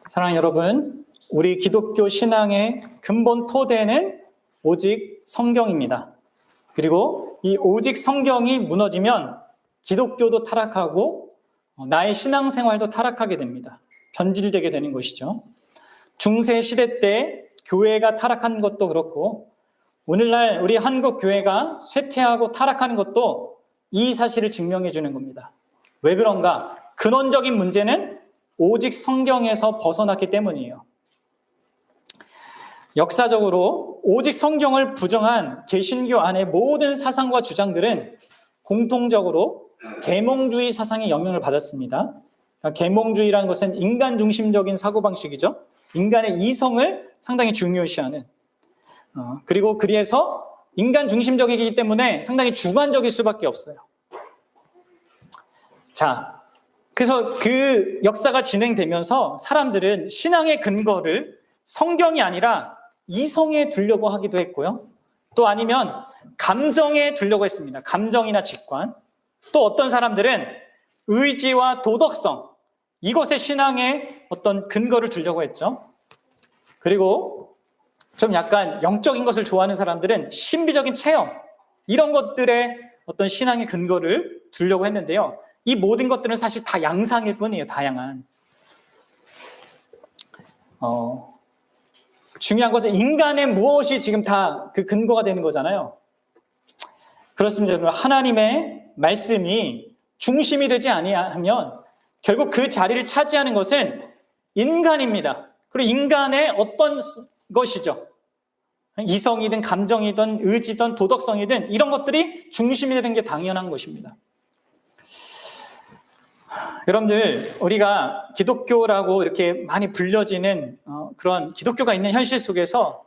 사랑하는 여러분, 우리 기독교 신앙의 근본 토대는 오직 성경입니다. 그리고 이 오직 성경이 무너지면 기독교도 타락하고 나의 신앙생활도 타락하게 됩니다. 변질되게 되는 것이죠. 중세 시대 때 교회가 타락한 것도 그렇고 오늘날 우리 한국 교회가 쇠퇴하고 타락하는 것도 이 사실을 증명해 주는 겁니다. 왜 그런가? 근원적인 문제는 오직 성경에서 벗어났기 때문이에요. 역사적으로 오직 성경을 부정한 개신교 안의 모든 사상과 주장들은 공통적으로 계몽주의 사상의 영향을 받았습니다. 계몽주의라는 것은 인간 중심적인 사고방식이죠. 인간의 이성을 상당히 중요시하는, 그리고 그래서 인간 중심적이기 때문에 상당히 주관적일 수밖에 없어요. 자, 그래서 그 역사가 진행되면서 사람들은 신앙의 근거를 성경이 아니라 이성에 두려고 하기도 했고요. 또 아니면 감정에 두려고 했습니다. 감정이나 직관. 또 어떤 사람들은 의지와 도덕성, 이것의 신앙의 어떤 근거를 두려고 했죠. 그리고 좀 약간 영적인 것을 좋아하는 사람들은 신비적인 체험, 이런 것들의 어떤 신앙의 근거를 두려고 했는데요. 이 모든 것들은 사실 다 양상일 뿐이에요. 다양한. 중요한 것은 인간의 무엇이 지금 다 그 근거가 되는 거잖아요. 그렇습니다. 여러분, 하나님의 말씀이 중심이 되지 아니하면 결국 그 자리를 차지하는 것은 인간입니다. 그리고 인간의 어떤 것이죠. 이성이든 감정이든 의지든 도덕성이든 이런 것들이 중심이 되는 게 당연한 것입니다. 여러분들, 우리가 기독교라고 이렇게 많이 불려지는 그런 기독교가 있는 현실 속에서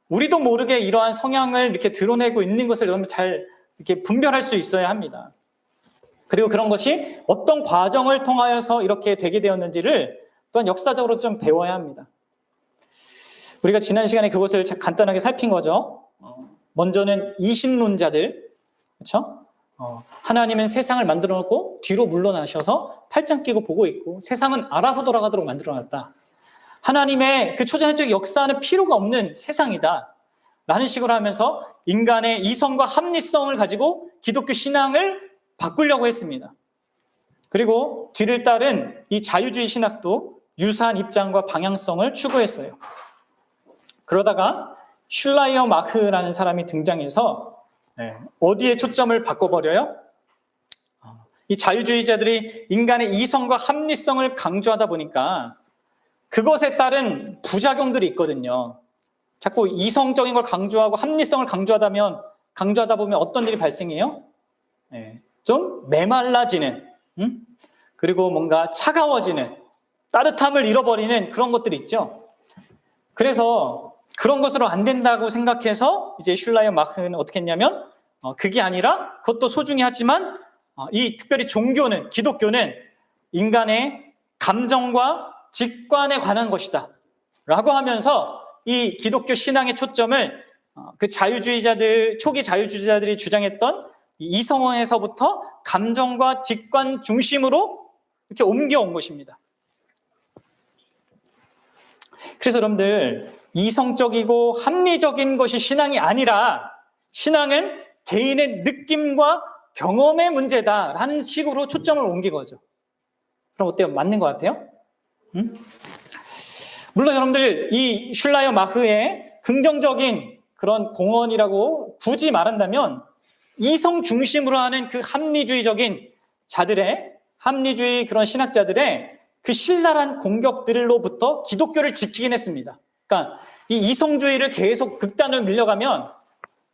우리도 모르게 이러한 성향을 이렇게 드러내고 있는 것을 여러분 잘 이렇게 분별할 수 있어야 합니다. 그리고 그런 것이 어떤 과정을 통하여서 이렇게 되게 되었는지를 또한 역사적으로 좀 배워야 합니다. 우리가 지난 시간에 그것을 간단하게 살핀 거죠. 먼저는 이신론자들, 그렇죠? 하나님은 세상을 만들어 놓고 뒤로 물러나셔서 팔짱 끼고 보고 있고 세상은 알아서 돌아가도록 만들어 놨다. 하나님의 그 초자연적 역사는 필요가 없는 세상이다 라는 식으로 하면서 인간의 이성과 합리성을 가지고 기독교 신앙을 바꾸려고 했습니다. 그리고 뒤를 따른 이 자유주의 신학도 유사한 입장과 방향성을 추구했어요. 그러다가 슐라이어 마흐라는 사람이 등장해서 어디에 초점을 바꿔버려요? 이 자유주의자들이 인간의 이성과 합리성을 강조하다 보니까 그것에 따른 부작용들이 있거든요. 자꾸 이성적인 걸 강조하고 합리성을 강조하다 보면 어떤 일이 발생해요? 좀 메말라지는, 그리고 뭔가 차가워지는, 따뜻함을 잃어버리는 그런 것들이 있죠. 그래서 그런 것으로 안 된다고 생각해서 이제 슐라이어 마흐는 어떻게 했냐면 그게 아니라 그것도 소중히 하지만 이 특별히 종교는, 기독교는 인간의 감정과 직관에 관한 것이다 라고 하면서 이 기독교 신앙의 초점을 그 자유주의자들, 초기 자유주의자들이 주장했던 이성에서부터 감정과 직관 중심으로 이렇게 옮겨온 것입니다. 그래서 여러분들, 이성적이고 합리적인 것이 신앙이 아니라 신앙은 개인의 느낌과 경험의 문제다라는 식으로 초점을 옮긴 거죠. 그럼 어때요? 맞는 것 같아요? 물론 여러분들, 이 슐라이어 마흐의 긍정적인 그런 공헌이라고 굳이 말한다면 이성 중심으로 하는 그 합리주의적인 자들의, 합리주의 그런 신학자들의 그 신랄한 공격들로부터 기독교를 지키긴 했습니다. 그러니까 이 이성주의를 계속 극단으로 밀려가면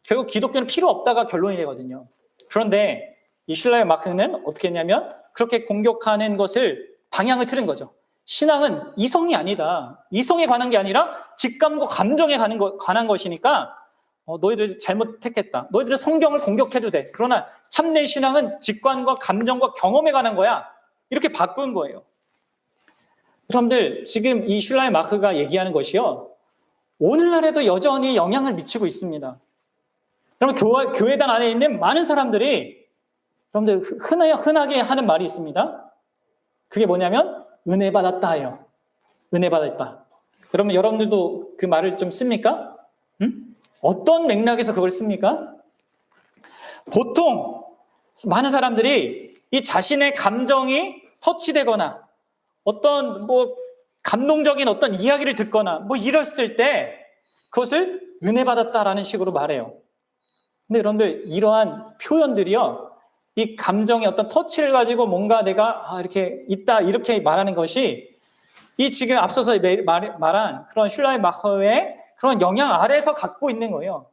결국 기독교는 필요 없다가 결론이 되거든요. 그런데 이 슐라이어 마흐는 어떻게 했냐면 그렇게 공격하는 것을 방향을 틀은 거죠. 신앙은 이성이 아니다. 이성에 관한 게 아니라 직감과 감정에 관한 것이니까 너희들 잘못했겠다. 너희들은 성경을 공격해도 돼. 그러나 참된 신앙은 직관과 감정과 경험에 관한 거야. 이렇게 바꾼 거예요. 여러분들, 지금 이 슐라이어 마흐가 얘기하는 것이요, 오늘날에도 여전히 영향을 미치고 있습니다. 여러분, 교회당 안에 있는 많은 사람들이 여러분들 흔하게 하는 말이 있습니다. 그게 뭐냐면 은혜 받았다 해요. 은혜 받았다. 그러면 여러분들도 그 말을 좀 씁니까? 어떤 맥락에서 그걸 씁니까? 보통 많은 사람들이 이 자신의 감정이 터치되거나 어떤 감동적인 어떤 이야기를 듣거나 이랬을 때 그것을 은혜 받았다라는 식으로 말해요. 근데 여러분들 이러한 표현들이요, 이 감정의 어떤 터치를 가지고 뭔가 내가 이렇게 있다 이렇게 말하는 것이 이 지금 앞서서 말한 그런 슐라이마커의 그런 영향 아래에서 갖고 있는 거예요.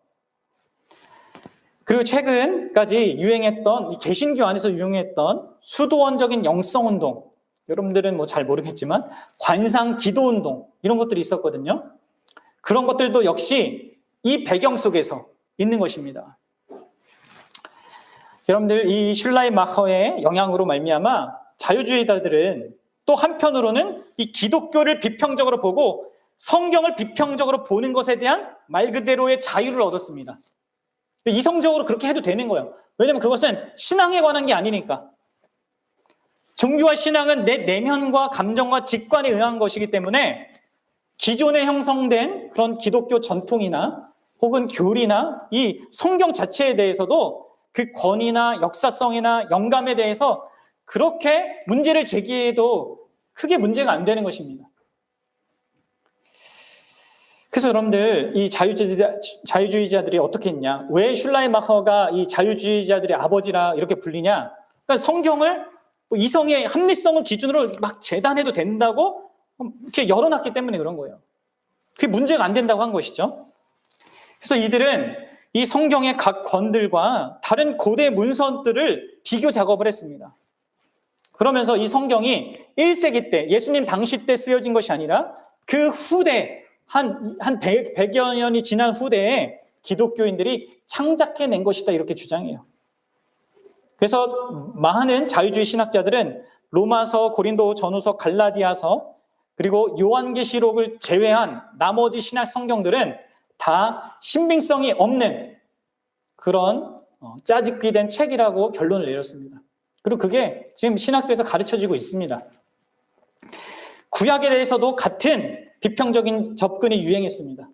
그리고 최근까지 유행했던 이 개신교 안에서 유행했던 수도원적인 영성운동, 여러분들은 잘 모르겠지만 관상 기도운동 이런 것들이 있었거든요. 그런 것들도 역시 이 배경 속에서 있는 것입니다. 여러분들 이 슐라이마커의 영향으로 말미암아 자유주의자들은 또 한편으로는 이 기독교를 비평적으로 보고 성경을 비평적으로 보는 것에 대한 말 그대로의 자유를 얻었습니다. 이성적으로 그렇게 해도 되는 거예요. 왜냐하면 그것은 신앙에 관한 게 아니니까. 종교와 신앙은 내 내면과 감정과 직관에 의한 것이기 때문에 기존에 형성된 그런 기독교 전통이나 혹은 교리나 이 성경 자체에 대해서도 그 권위나 역사성이나 영감에 대해서 그렇게 문제를 제기해도 크게 문제가 안 되는 것입니다. 그래서 여러분들 이 자유주의자들이 어떻게 했냐? 왜 슐라이마커가 이 자유주의자들의 아버지라 이렇게 불리냐? 그러니까 성경을 이성의 합리성을 기준으로 막 재단해도 된다고 이렇게 열어놨기 때문에 그런 거예요. 그게 문제가 안 된다고 한 것이죠. 그래서 이들은 이 성경의 각 권들과 다른 고대 문서들을 비교 작업을 했습니다. 그러면서 이 성경이 1세기 때 예수님 당시 때 쓰여진 것이 아니라 그 후대 한 100여 년이 지난 후대에 기독교인들이 창작해낸 것이다 이렇게 주장해요. 그래서 많은 자유주의 신학자들은 로마서, 고린도 전후서, 갈라디아서 그리고 요한계시록을 제외한 나머지 신약 성경들은 다 신빙성이 없는 그런 짜집기 된 책이라고 결론을 내렸습니다. 그리고 그게 지금 신학교에서 가르쳐지고 있습니다. 구약에 대해서도 같은 비평적인 접근이 유행했습니다.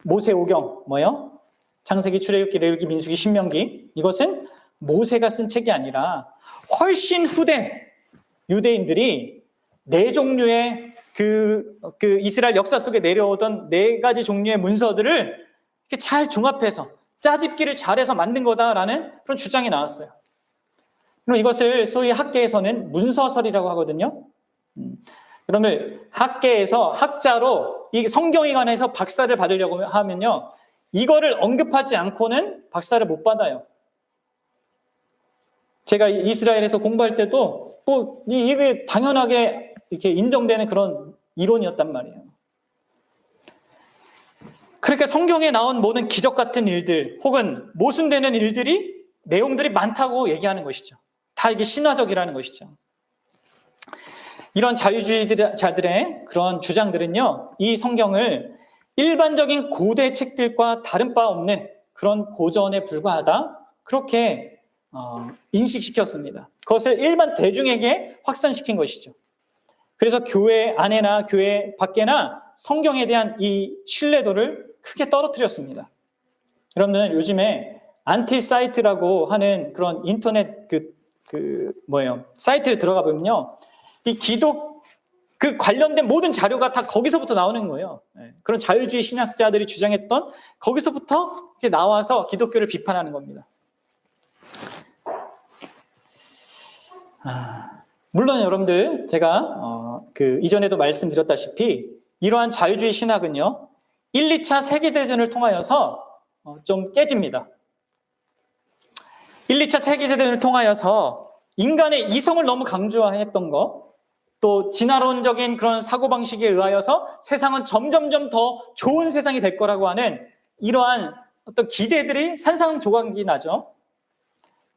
모세오경 뭐예요? 창세기, 출애굽기, 레위기, 민수기, 신명기. 이것은 모세가 쓴 책이 아니라 훨씬 후대 유대인들이 네 종류의 그 이스라엘 역사 속에 내려오던 네 가지 종류의 문서들을 이렇게 잘 종합해서 짜집기를 잘해서 만든 거다라는 그런 주장이 나왔어요. 그럼 이것을 소위 학계에서는 문서설이라고 하거든요. 그러면 학계에서 학자로 이 성경에 관해서 박사를 받으려고 하면요, 이거를 언급하지 않고는 박사를 못 받아요. 제가 이스라엘에서 공부할 때도 이게 당연하게 이렇게 인정되는 그런 이론이었단 말이에요. 그러니까 성경에 나온 모든 기적 같은 일들 혹은 모순되는 일들이 내용들이 많다고 얘기하는 것이죠. 다 이게 신화적이라는 것이죠. 이런 자유주의자들의 그런 주장들은요, 이 성경을 일반적인 고대 책들과 다른 바 없는 그런 고전에 불과하다 그렇게 인식시켰습니다. 그것을 일반 대중에게 확산시킨 것이죠. 그래서 교회 안에나 교회 밖에나 성경에 대한 이 신뢰도를 크게 떨어뜨렸습니다. 여러분들 요즘에 안티사이트라고 하는 그런 인터넷 사이트를 들어가 보면요, 이 그 관련된 모든 자료가 다 거기서부터 나오는 거예요. 그런 자유주의 신학자들이 주장했던 거기서부터 이렇게 나와서 기독교를 비판하는 겁니다. 물론 여러분들 제가 이전에도 말씀드렸다시피 이러한 자유주의 신학은요 1, 2차 세계대전을 통하여서 좀 깨집니다. 1, 2차 세계대전을 통하여서 인간의 이성을 너무 강조했던 거, 또 진화론적인 그런 사고방식에 의하여서 세상은 점점점 더 좋은 세상이 될 거라고 하는 이러한 어떤 기대들이 산산조각이 나죠.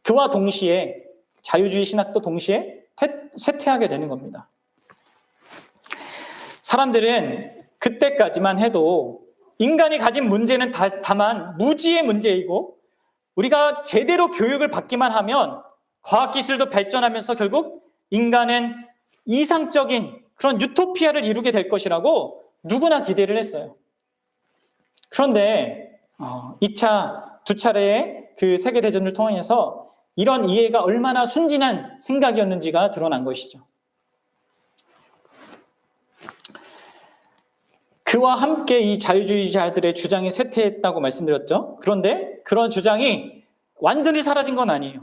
그와 동시에 자유주의 신학도 동시에 쇠퇴하게 되는 겁니다. 사람들은 그때까지만 해도 인간이 가진 문제는 다만 무지의 문제이고 우리가 제대로 교육을 받기만 하면 과학기술도 발전하면서 결국 인간은 이상적인 그런 유토피아를 이루게 될 것이라고 누구나 기대를 했어요. 그런데 2차, 두 차례의 그 세계대전을 통해서 이런 이해가 얼마나 순진한 생각이었는지가 드러난 것이죠. 그와 함께 이 자유주의자들의 주장이 쇠퇴했다고 말씀드렸죠. 그런데 그런 주장이 완전히 사라진 건 아니에요.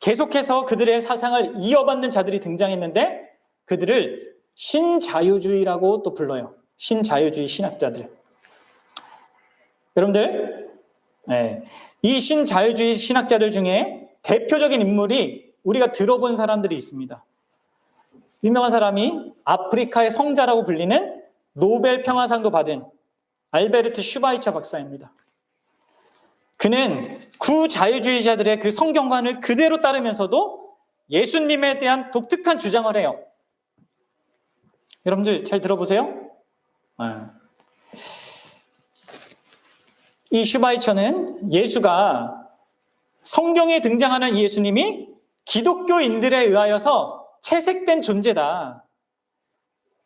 계속해서 그들의 사상을 이어받는 자들이 등장했는데 그들을 신자유주의라고 또 불러요. 신자유주의 신학자들. 여러분들, 이 신자유주의 신학자들 중에 대표적인 인물이 우리가 들어본 사람들이 있습니다. 유명한 사람이 아프리카의 성자라고 불리는 노벨 평화상도 받은 알베르트 슈바이처 박사입니다. 그는 구자유주의자들의 그 성경관을 그대로 따르면서도 예수님에 대한 독특한 주장을 해요. 여러분들 잘 들어보세요. 이 슈바이처는 예수가 성경에 등장하는 예수님이 기독교인들에 의하여서 채색된 존재다.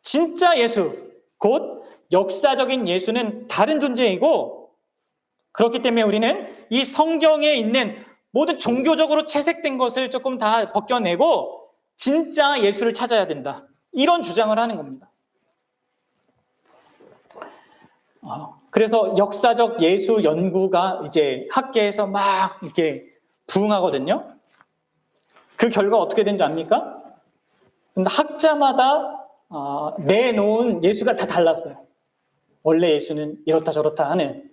진짜 예수, 곧 역사적인 예수는 다른 존재이고 그렇기 때문에 우리는 이 성경에 있는 모든 종교적으로 채색된 것을 조금 다 벗겨내고 진짜 예수를 찾아야 된다. 이런 주장을 하는 겁니다. 그래서 역사적 예수 연구가 이제 학계에서 막 이렇게 부흥하거든요. 그 결과 어떻게 된지 압니까? 학자마다 내놓은 예수가 다 달랐어요. 원래 예수는 이렇다 저렇다 하는.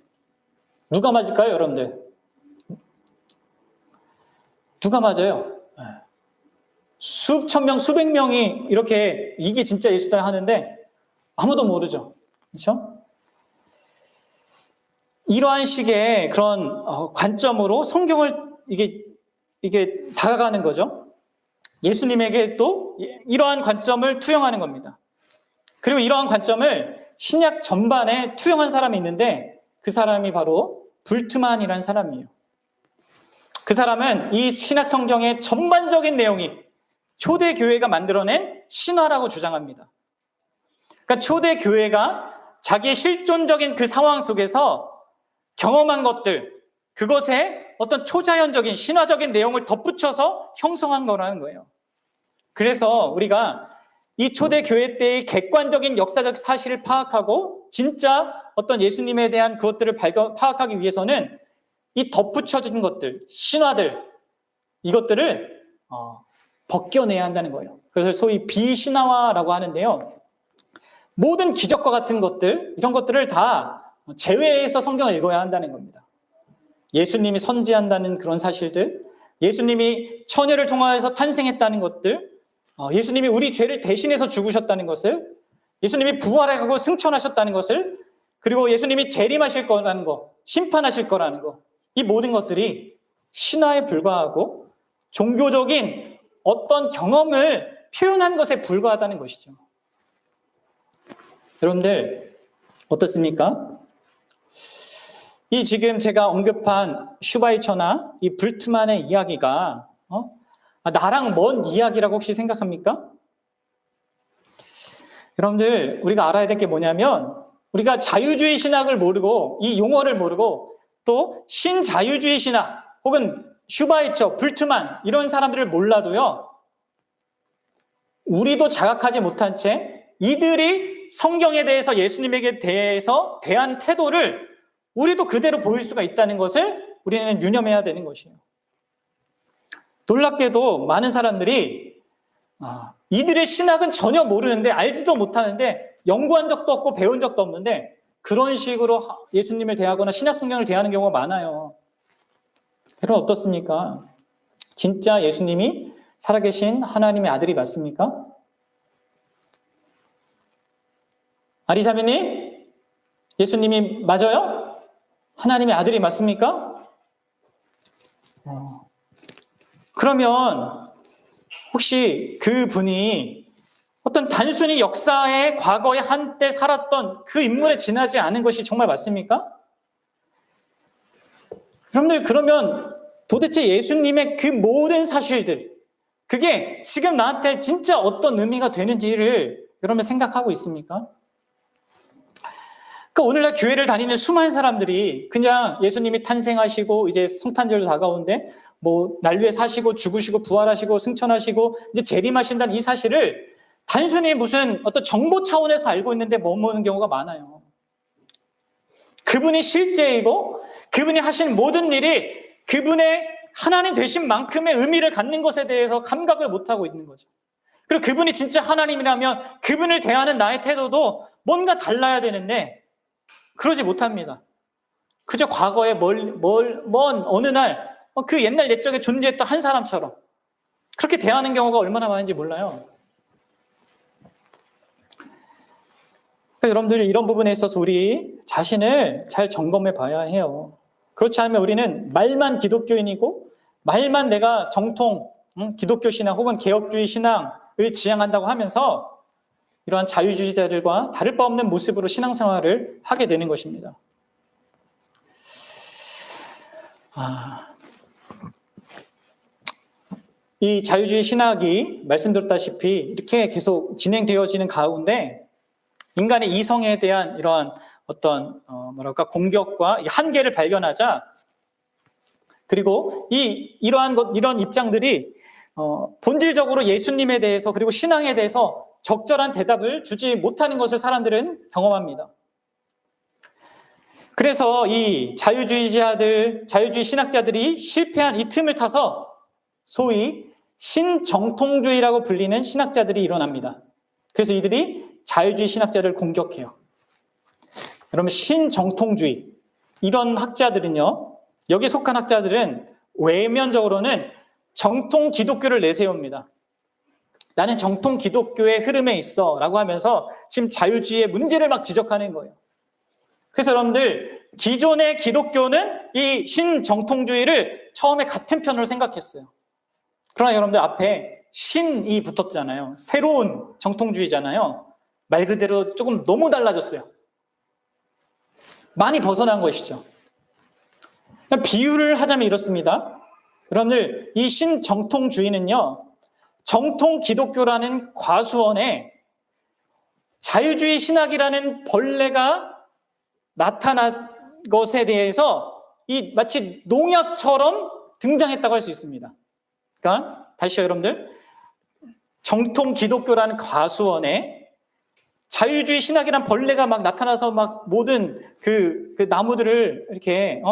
누가 맞을까요, 여러분들? 누가 맞아요? 수천 명, 수백 명이 이렇게 이게 진짜 예수다 하는데 아무도 모르죠. 그렇죠? 이러한 식의 그런 관점으로 성경을 이게 다가가는 거죠. 예수님에게 또 이러한 관점을 투영하는 겁니다. 그리고 이러한 관점을 신약 전반에 투영한 사람이 있는데 그 사람이 바로 불트만이라는 사람이에요. 그 사람은 이 신약 성경의 전반적인 내용이 초대 교회가 만들어낸 신화라고 주장합니다. 그러니까 초대 교회가 자기의 실존적인 그 상황 속에서 경험한 것들, 그것에 어떤 초자연적인 신화적인 내용을 덧붙여서 형성한 거라는 거예요. 그래서 우리가 이 초대 교회 때의 객관적인 역사적 사실을 파악하고 진짜 어떤 예수님에 대한 그것들을 파악하기 위해서는 이 덧붙여진 것들, 신화들, 이것들을 벗겨내야 한다는 거예요. 그래서 소위 비신화화라고 하는데요. 모든 기적과 같은 것들, 이런 것들을 다 제외해서 성경을 읽어야 한다는 겁니다. 예수님이 선지한다는 그런 사실들, 예수님이 처녀를 통하여서 탄생했다는 것들, 예수님이 우리 죄를 대신해서 죽으셨다는 것을, 예수님이 부활하고 승천하셨다는 것을, 그리고 예수님이 재림하실 거라는 거, 심판하실 거라는 거, 이 모든 것들이 신화에 불과하고 종교적인 어떤 경험을 표현하는 것에 불과하다는 것이죠. 여러분들 어떻습니까? 이 지금 제가 언급한 슈바이처나 이 불트만의 이야기가 나랑 먼 이야기라고 혹시 생각합니까? 여러분들 우리가 알아야 될 게 뭐냐면 우리가 자유주의 신학을 모르고 이 용어를 모르고 또 신자유주의 신학 혹은 슈바이처, 불트만 이런 사람들을 몰라도요. 우리도 자각하지 못한 채 이들이 성경에 대해서 예수님에게 대해서 대한 태도를 우리도 그대로 보일 수가 있다는 것을 우리는 유념해야 되는 것이에요. 놀랍게도 많은 사람들이 이들의 신학은 전혀 모르는데 알지도 못하는데 연구한 적도 없고 배운 적도 없는데 그런 식으로 예수님을 대하거나 신약 성경을 대하는 경우가 많아요. 여러분 어떻습니까? 진짜 예수님이 살아계신 하나님의 아들이 맞습니까? 아리사미님, 예수님이 맞아요? 하나님의 아들이 맞습니까? 그러면 혹시 그 분이 어떤 단순히 역사의 과거에 한때 살았던 그 인물에 지나지 않은 것이 정말 맞습니까? 여러분들 그러면 도대체 예수님의 그 모든 사실들 그게 지금 나한테 진짜 어떤 의미가 되는지를 여러분 생각하고 있습니까? 그러니까 오늘날 교회를 다니는 수많은 사람들이 그냥 예수님이 탄생하시고 이제 성탄절도 다가오는데 뭐 난리에 사시고 죽으시고 부활하시고 승천하시고 이제 재림하신다는 이 사실을 단순히 무슨 어떤 정보 차원에서 알고 있는데 머무는 경우가 많아요. 그분이 실제이고 그분이 하신 모든 일이 그분의 하나님 되신 만큼의 의미를 갖는 것에 대해서 감각을 못하고 있는 거죠. 그리고 그분이 진짜 하나님이라면 그분을 대하는 나의 태도도 뭔가 달라야 되는데 그러지 못합니다. 그저 과거에 먼 어느 날 그 옛날 옛적에 존재했던 한 사람처럼 그렇게 대하는 경우가 얼마나 많은지 몰라요. 그러니까 여러분들 이런 부분에 있어서 우리 자신을 잘 점검해 봐야 해요. 그렇지 않으면 우리는 말만 기독교인이고 말만 내가 정통 기독교 신앙 혹은 개혁주의 신앙을 지향한다고 하면서 이러한 자유주의자들과 다를 바 없는 모습으로 신앙생활을 하게 되는 것입니다. 이 자유주의 신학이 말씀드렸다시피 이렇게 계속 진행되어지는 가운데 인간의 이성에 대한 이러한 어떤 공격과 한계를 발견하자 그리고 이런 입장들이 본질적으로 예수님에 대해서 그리고 신앙에 대해서 적절한 대답을 주지 못하는 것을 사람들은 경험합니다. 그래서 이 자유주의 신학자들이 실패한 이 틈을 타서 소위 신정통주의라고 불리는 신학자들이 일어납니다. 그래서 이들이 자유주의 신학자를 공격해요. 여러분 신정통주의 이런 학자들은요. 여기에 속한 학자들은 외면적으로는 정통 기독교를 내세웁니다. 나는 정통 기독교의 흐름에 있어 라고 하면서 지금 자유주의의 문제를 막 지적하는 거예요. 그래서 여러분들 기존의 기독교는 이 신정통주의를 처음에 같은 편으로 생각했어요. 그러나 여러분들 앞에 신이 붙었잖아요. 새로운 정통주의잖아요. 말 그대로 조금 너무 달라졌어요. 많이 벗어난 것이죠. 비유를 하자면 이렇습니다. 여러분들 이 신정통주의는요. 정통 기독교라는 과수원에 자유주의 신학이라는 벌레가 나타난 것에 대해서 마치 농약처럼 등장했다고 할 수 있습니다. 그러니까 다시요 여러분들 정통 기독교라는 과수원에 자유주의 신학이란 벌레가 막 나타나서 막 모든 그 나무들을 이렇게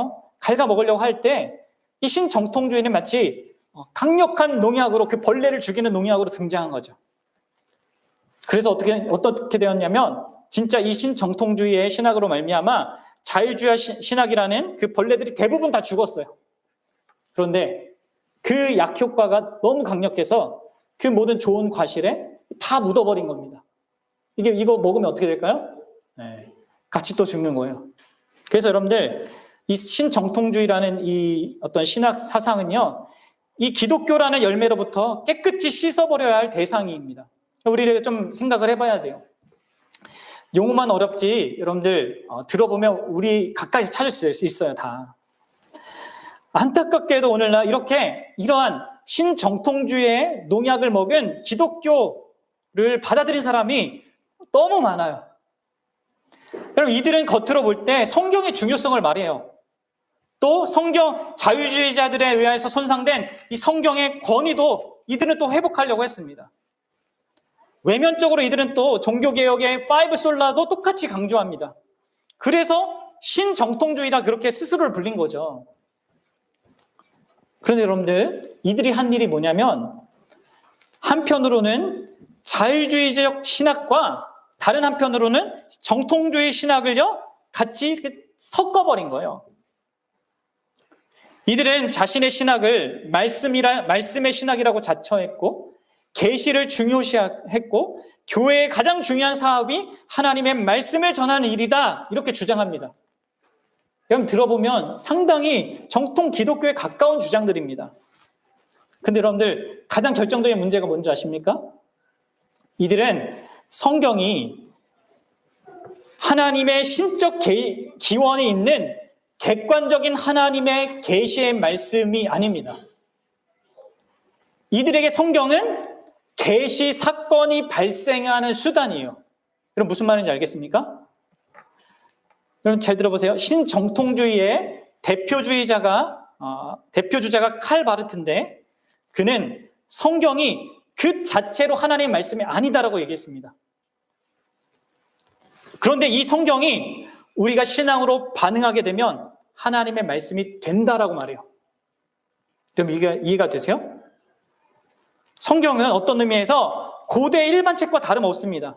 갉아먹으려고 할 때 이 신정통주의는 마치 강력한 농약으로 그 벌레를 죽이는 농약으로 등장한 거죠. 그래서 어떻게 되었냐면 진짜 이 신정통주의의 신학으로 말미암아 자유주의 신학이라는 그 벌레들이 대부분 다 죽었어요. 그런데 그 약효과가 너무 강력해서 그 모든 좋은 과실에 다 묻어버린 겁니다. 이거 먹으면 어떻게 될까요? 네, 같이 또 죽는 거예요. 그래서 여러분들 이 신정통주의라는 이 어떤 신학 사상은요, 이 기독교라는 열매로부터 깨끗이 씻어버려야 할 대상입니다. 우리가 좀 생각을 해봐야 돼요. 용어만 어렵지 여러분들 들어보면 우리 가까이 찾을 수 있어요 다. 안타깝게도 오늘날 이러한 신정통주의의 농약을 먹은 기독교를 받아들인 사람이 너무 많아요. 여러분 이들은 겉으로 볼 때 성경의 중요성을 말해요. 또 자유주의자들에 의해서 손상된 이 성경의 권위도 이들은 또 회복하려고 했습니다. 외면적으로 이들은 또 종교개혁의 5솔라도 똑같이 강조합니다. 그래서 신정통주의라 그렇게 스스로를 불린 거죠. 그런데 여러분들 이들이 한 일이 뭐냐면 한편으로는 자유주의적 신학과 다른 한편으로는 정통주의 신학을요 같이 이렇게 섞어버린 거예요. 이들은 자신의 신학을 말씀의 신학이라고 자처했고 계시를 중요시했고 교회의 가장 중요한 사업이 하나님의 말씀을 전하는 일이다 이렇게 주장합니다. 그럼 들어보면 상당히 정통 기독교에 가까운 주장들입니다. 근데 여러분들 가장 결정적인 문제가 뭔지 아십니까? 이들은 성경이 하나님의 신적 기원이 있는 객관적인 하나님의 계시의 말씀이 아닙니다. 이들에게 성경은 계시 사건이 발생하는 수단이에요. 여러분 무슨 말인지 알겠습니까? 여러분 잘 들어보세요. 신정통주의의 대표주자가 칼 바르트인데 그는 성경이 그 자체로 하나님의 말씀이 아니다라고 얘기했습니다. 그런데 이 성경이 우리가 신앙으로 반응하게 되면 하나님의 말씀이 된다라고 말해요. 그럼 이해가 되세요? 성경은 어떤 의미에서 고대 일반 책과 다름없습니다.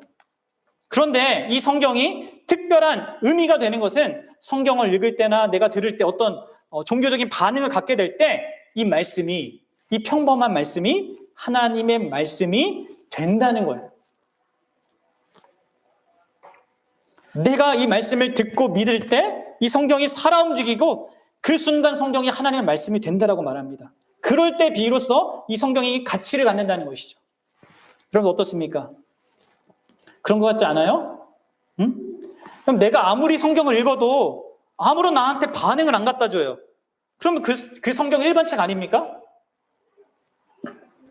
그런데 이 성경이 특별한 의미가 되는 것은 성경을 읽을 때나 내가 들을 때 어떤 종교적인 반응을 갖게 될 때 이 말씀이, 이 평범한 말씀이 하나님의 말씀이 된다는 거예요. 내가 이 말씀을 듣고 믿을 때 이 성경이 살아 움직이고 그 순간 성경이 하나님의 말씀이 된다라고 말합니다. 그럴 때 비로소 이 성경이 가치를 갖는다는 것이죠. 여러분 어떻습니까? 그런 것 같지 않아요? 응? 그럼 내가 아무리 성경을 읽어도 아무런 나한테 반응을 안 갖다 줘요. 그러면 그 성경 일반 책 아닙니까?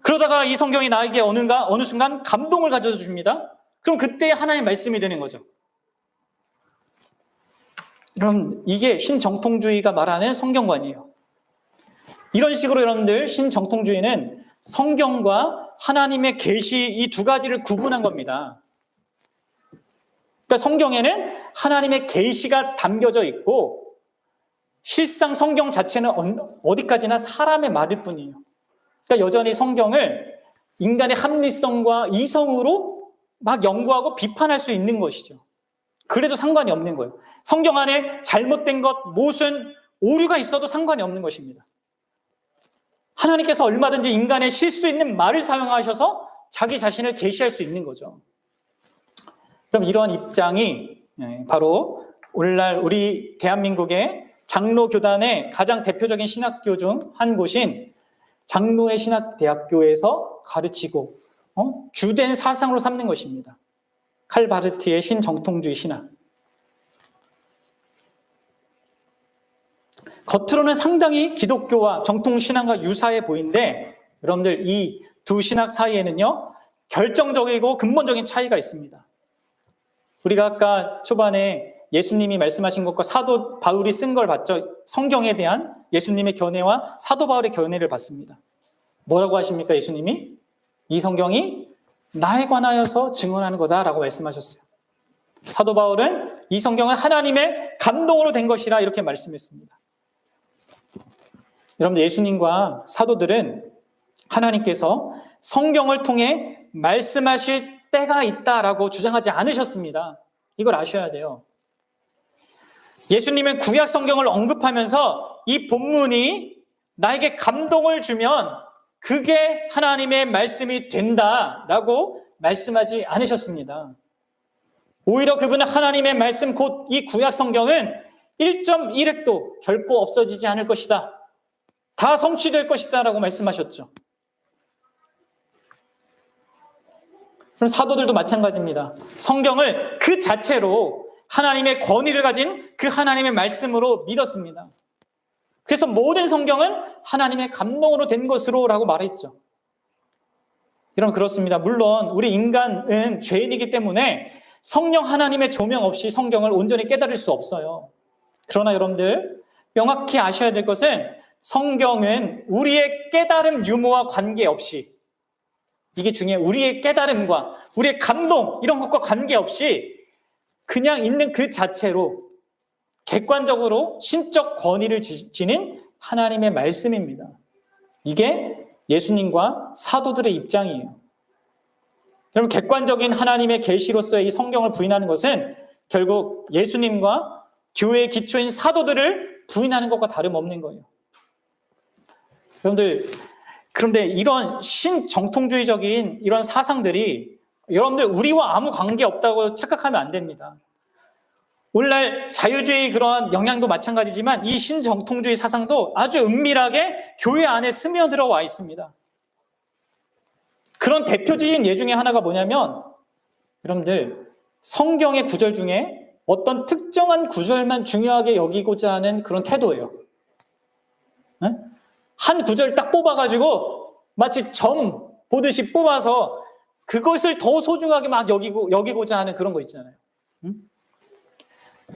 그러다가 이 성경이 나에게 어느 순간 감동을 가져다 줍니다. 그럼 그때 하나님의 말씀이 되는 거죠. 그럼 이게 신정통주의가 말하는 성경관이에요. 이런 식으로 여러분들 신정통주의는 성경과 하나님의 계시 이 두 가지를 구분한 겁니다. 그러니까 성경에는 하나님의 계시가 담겨져 있고 실상 성경 자체는 어디까지나 사람의 말일 뿐이에요. 그러니까 여전히 성경을 인간의 합리성과 이성으로 막 연구하고 비판할 수 있는 것이죠. 그래도 상관이 없는 거예요. 성경 안에 잘못된 것, 무슨 오류가 있어도 상관이 없는 것입니다. 하나님께서 얼마든지 인간의 실수 있는 말을 사용하셔서 자기 자신을 계시할 수 있는 거죠. 그럼 이러한 입장이 바로 오늘날 우리 대한민국의 장로교단의 가장 대표적인 신학교 중 한 곳인 장로의 신학대학교에서 가르치고 주된 사상으로 삼는 것입니다. 칼 바르트의 신정통주의 신학. 겉으로는 상당히 기독교와 정통신앙과 유사해 보이는데 여러분들 이 두 신학 사이에는요 결정적이고 근본적인 차이가 있습니다. 우리가 아까 초반에 예수님이 말씀하신 것과 사도 바울이 쓴 걸 봤죠. 성경에 대한 예수님의 견해와 사도 바울의 견해를 봤습니다. 뭐라고 하십니까? 예수님이 이 성경이 나에 관하여서 증언하는 거다라고 말씀하셨어요. 사도 바울은 이 성경은 하나님의 감동으로 된 것이라 이렇게 말씀했습니다. 여러분 예수님과 사도들은 하나님께서 성경을 통해 말씀하실 때가 있다라고 주장하지 않으셨습니다. 이걸 아셔야 돼요. 예수님은 구약 성경을 언급하면서 이 본문이 나에게 감동을 주면 그게 하나님의 말씀이 된다라고 말씀하지 않으셨습니다. 오히려 그분은 하나님의 말씀 곧 이 구약 성경은 1.1획도 결코 없어지지 않을 것이다. 다 성취될 것이다 라고 말씀하셨죠. 그럼 사도들도 마찬가지입니다. 성경을 그 자체로 하나님의 권위를 가진 그 하나님의 말씀으로 믿었습니다. 그래서 모든 성경은 하나님의 감동으로 된 것으로 라고 말했죠. 여러분 그렇습니다. 물론 우리 인간은 죄인이기 때문에 성령 하나님의 조명 없이 성경을 온전히 깨달을 수 없어요. 그러나 여러분들 명확히 아셔야 될 것은 성경은 우리의 깨달음 유무와 관계없이 이게 중요해요. 우리의 깨달음과 우리의 감동 이런 것과 관계없이 그냥 있는 그 자체로 객관적으로 신적 권위를 지닌 하나님의 말씀입니다. 이게 예수님과 사도들의 입장이에요. 여러분 객관적인 하나님의 계시로서의 이 성경을 부인하는 것은 결국 예수님과 교회의 기초인 사도들을 부인하는 것과 다름없는 거예요. 여러분들 그런데 이런 신정통주의적인 이런 사상들이 여러분들 우리와 아무 관계없다고 착각하면 안 됩니다. 오늘날 자유주의 그러한 영향도 마찬가지지만 이 신정통주의 사상도 아주 은밀하게 교회 안에 스며들어와 있습니다. 그런 대표적인 예 중에 하나가 뭐냐면 여러분들 성경의 구절 중에 어떤 특정한 구절만 중요하게 여기고자 하는 그런 태도예요. 한 구절 딱 뽑아가지고 마치 점 보듯이 뽑아서 그것을 더 소중하게 막 여기고자 하는 그런 거 있잖아요.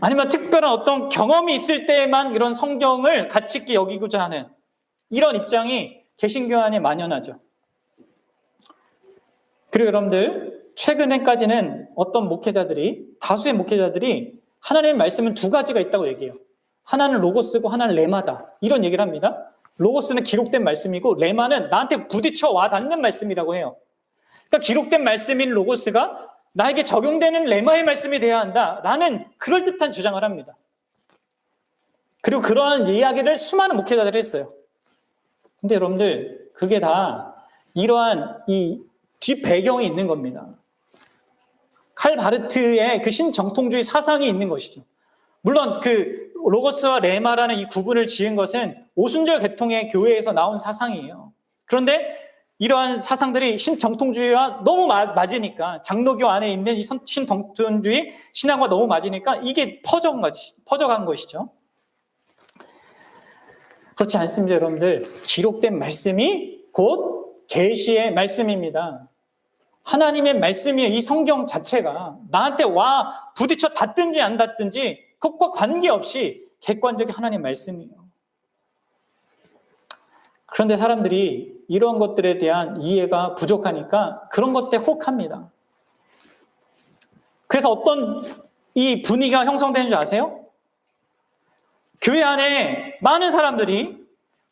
아니면 특별한 어떤 경험이 있을 때에만 이런 성경을 가치 있게 여기고자 하는 이런 입장이 개신교 안에 만연하죠. 그리고 여러분들, 최근에까지는 다수의 목회자들이 하나님의 말씀은 두 가지가 있다고 얘기해요. 하나는 로고스고 하나는 레마다. 이런 얘기를 합니다. 로고스는 기록된 말씀이고 레마는 나한테 부딪혀 와 닿는 말씀이라고 해요. 그러니까 기록된 말씀인 로고스가 나에게 적용되는 레마의 말씀이 돼야 한다라는 그럴듯한 주장을 합니다. 그리고 그러한 이야기를 수많은 목회자들이 했어요. 근데 여러분들, 그게 다 이러한 이 뒷배경이 있는 겁니다. 칼 바르트의 그 신정통주의 사상이 있는 것이죠. 물론 그 로고스와 레마라는 이 구분을 지은 것은 오순절 계통의 교회에서 나온 사상이에요. 그런데 이러한 사상들이 신정통주의와 너무 맞으니까, 장로교 안에 있는 이 신정통주의 신앙과 너무 맞으니까 이게 퍼져간 것이죠. 그렇지 않습니다, 여러분들. 기록된 말씀이 곧 계시의 말씀입니다. 하나님의 말씀이에요. 이 성경 자체가 나한테 와 부딪혀 닿든지 안 닿든지 그것과 관계없이 객관적인 하나님의 말씀이에요. 그런데 사람들이 이런 것들에 대한 이해가 부족하니까 그런 것들에 혹합니다. 그래서 어떤 이 분위기가 형성되는 줄 아세요? 교회 안에 많은 사람들이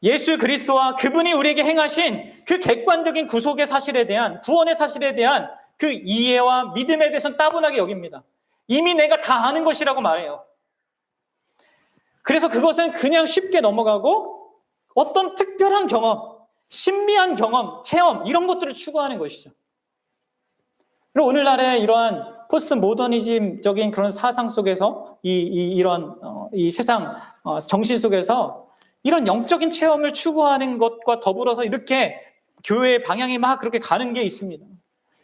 예수 그리스도와 그분이 우리에게 행하신 그 객관적인 구속의 사실에 대한, 구원의 사실에 대한 그 이해와 믿음에 대해서는 따분하게 여깁니다. 이미 내가 다 아는 것이라고 말해요. 그래서 그것은 그냥 쉽게 넘어가고 어떤 특별한 경험, 신비한 경험, 체험 이런 것들을 추구하는 것이죠. 그리고 오늘날의 이러한 포스트 모더니즘적인 그런 사상 속에서 이 세상 정신 속에서 이런 영적인 체험을 추구하는 것과 더불어서 이렇게 교회의 방향이 막 그렇게 가는 게 있습니다.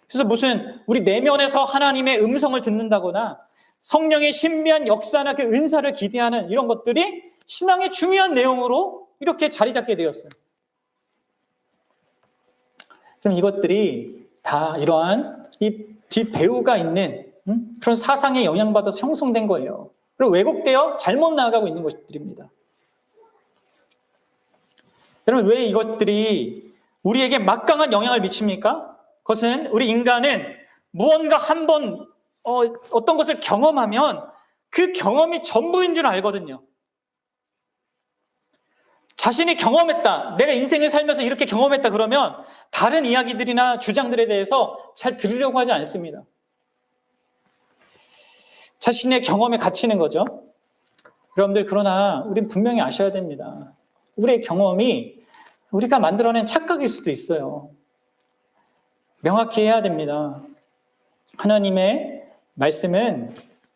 그래서 무슨 우리 내면에서 하나님의 음성을 듣는다거나 성령의 신비한 역사나 그 은사를 기대하는 이런 것들이 신앙의 중요한 내용으로 이렇게 자리 잡게 되었어요. 그럼 이것들이 다 이러한 이 뒷배우가 있는 그런 사상에 영향받아서 형성된 거예요. 그리고 왜곡되어 잘못 나아가고 있는 것들입니다. 여러분, 왜 이것들이 우리에게 막강한 영향을 미칩니까? 그것은 우리 인간은 무언가 한번 어떤 것을 경험하면 그 경험이 전부인 줄 알거든요. 자신이 경험했다, 내가 인생을 살면서 이렇게 경험했다 그러면 다른 이야기들이나 주장들에 대해서 잘 들으려고 하지 않습니다. 자신의 경험에 갇히는 거죠. 여러분들, 그러나 우린 분명히 아셔야 됩니다. 우리의 경험이 우리가 만들어낸 착각일 수도 있어요. 명확히 해야 됩니다. 하나님의 말씀은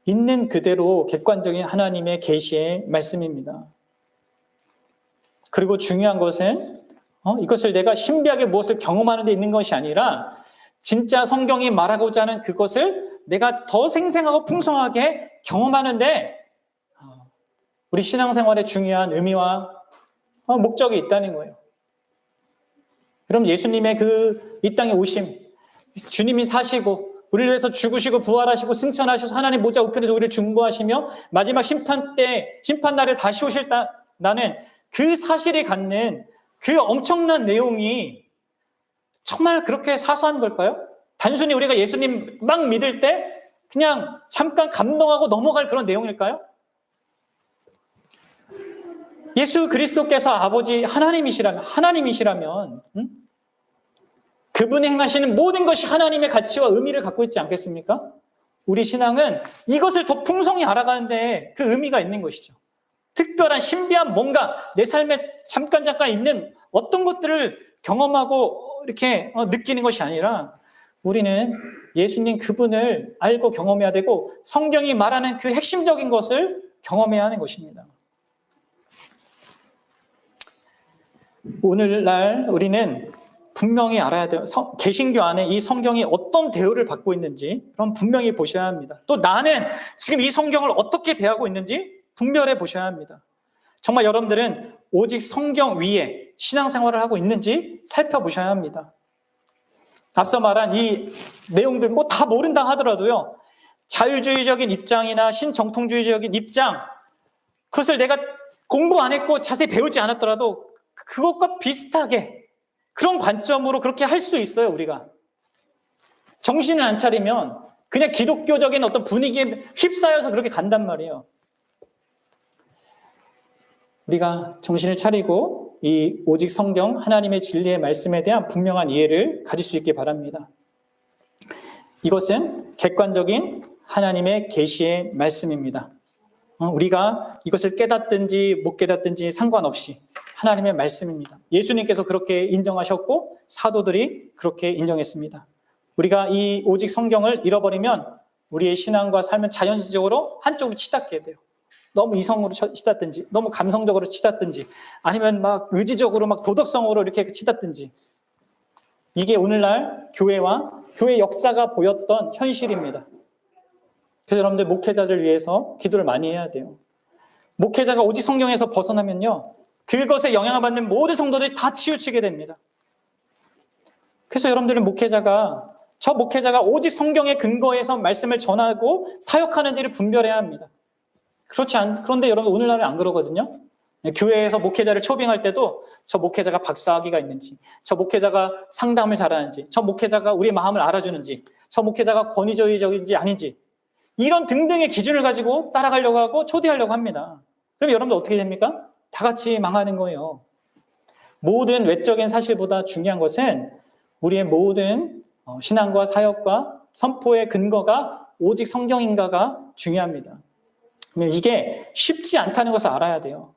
있는 그대로 객관적인 하나님의 계시의 말씀입니다. 그리고 중요한 것은 이것을 내가 신비하게 무엇을 경험하는 데 있는 것이 아니라 진짜 성경이 말하고자 하는 그것을 내가 더 생생하고 풍성하게 경험하는데 우리 신앙생활에 중요한 의미와 목적이 있다는 거예요. 그럼 예수님의 이 땅에 오심, 주님이 사시고 우리를 위해서 죽으시고 부활하시고 승천하셔서 하나님 보좌 우편에서 우리를 중보하시며 마지막 심판날에 다시 오실 나는 그 사실이 갖는 그 엄청난 내용이 정말 그렇게 사소한 걸까요? 단순히 우리가 예수님 막 믿을 때 그냥 잠깐 감동하고 넘어갈 그런 내용일까요? 예수 그리스도께서 아버지 하나님이시라면 그분이 행하시는 모든 것이 하나님의 가치와 의미를 갖고 있지 않겠습니까? 우리 신앙은 이것을 더 풍성히 알아가는데 그 의미가 있는 것이죠. 특별한 신비한 뭔가 내 삶에 잠깐 있는 어떤 것들을 경험하고 이렇게 느끼는 것이 아니라 우리는 예수님 그분을 알고 경험해야 되고 성경이 말하는 그 핵심적인 것을 경험해야 하는 것입니다. 오늘날 우리는 분명히 알아야 돼요. 개신교 안에 이 성경이 어떤 대우를 받고 있는지 그럼 분명히 보셔야 합니다. 또 나는 지금 이 성경을 어떻게 대하고 있는지 분별해 보셔야 합니다. 정말 여러분들은 오직 성경 위에 신앙생활을 하고 있는지 살펴보셔야 합니다. 앞서 말한 이 내용들 뭐 다 모른다 하더라도요, 자유주의적인 입장이나 신정통주의적인 입장, 그것을 내가 공부 안 했고 자세히 배우지 않았더라도 그것과 비슷하게 그런 관점으로 그렇게 할 수 있어요, 우리가. 정신을 안 차리면 그냥 기독교적인 어떤 분위기에 휩싸여서 그렇게 간단 말이에요. 우리가 정신을 차리고 이 오직 성경, 하나님의 진리의 말씀에 대한 분명한 이해를 가질 수 있기 바랍니다. 이것은 객관적인 하나님의 계시의 말씀입니다. 우리가 이것을 깨닫든지 못 깨닫든지 상관없이 하나님의 말씀입니다. 예수님께서 그렇게 인정하셨고 사도들이 그렇게 인정했습니다. 우리가 이 오직 성경을 잃어버리면 우리의 신앙과 삶은 자연적으로 한쪽으로 치닫게 돼요. 너무 이성으로 치닫든지, 너무 감성적으로 치닫든지, 아니면 막 의지적으로 막 도덕성으로 이렇게 치닫든지. 이게 오늘날 교회와 교회 역사가 보였던 현실입니다. 그래서 여러분들 목회자들 위해서 기도를 많이 해야 돼요. 목회자가 오직 성경에서 벗어나면요, 그것에 영향을 받는 모든 성도들이 다 치우치게 됩니다. 그래서 여러분들은 저 목회자가 오직 성경의 근거에서 말씀을 전하고 사역하는지를 분별해야 합니다. 그런데 여러분 오늘날은 안 그러거든요. 교회에서 목회자를 초빙할 때도 저 목회자가 박사학위가 있는지, 저 목회자가 상담을 잘하는지, 저 목회자가 우리의 마음을 알아주는지, 저 목회자가 권위주의적인지 아닌지, 이런 등등의 기준을 가지고 따라가려고 하고 초대하려고 합니다. 그럼 여러분들 어떻게 됩니까? 다 같이 망하는 거예요. 모든 외적인 사실보다 중요한 것은 우리의 모든 신앙과 사역과 선포의 근거가 오직 성경인가가 중요합니다. 이게 쉽지 않다는 것을 알아야 돼요.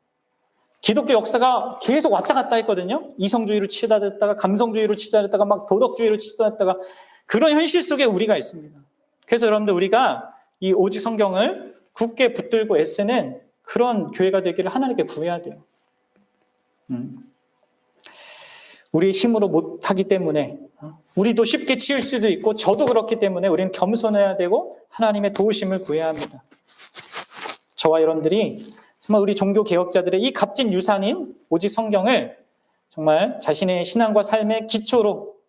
기독교 역사가 계속 왔다 갔다 했거든요. 이성주의로 치닫았다가 감성주의로 치닫았다가 막 도덕주의로 치닫았다가, 그런 현실 속에 우리가 있습니다. 그래서 여러분들 우리가 이 오직 성경을 굳게 붙들고 애쓰는 그런 교회가 되기를 하나님께 구해야 돼요. 우리의 힘으로 못하기 때문에 우리도 쉽게 치울 수도 있고 저도 그렇기 때문에 우리는 겸손해야 되고 하나님의 도우심을 구해야 합니다. 저와 여러분들이 정말 우리 종교 개혁자들의 이 값진 유산인 오직 성경을 정말 자신의 신앙과 삶의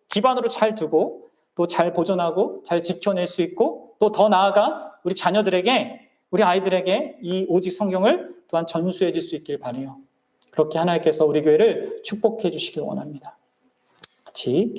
기반으로 잘 두고 또 잘 보존하고 잘 지켜낼 수 있고, 또 더 나아가 우리 자녀들에게, 우리 아이들에게 이 오직 성경을 또한 전수해 줄 수 있길 바라요. 그렇게 하나님께서 우리 교회를 축복해 주시길 원합니다. 같이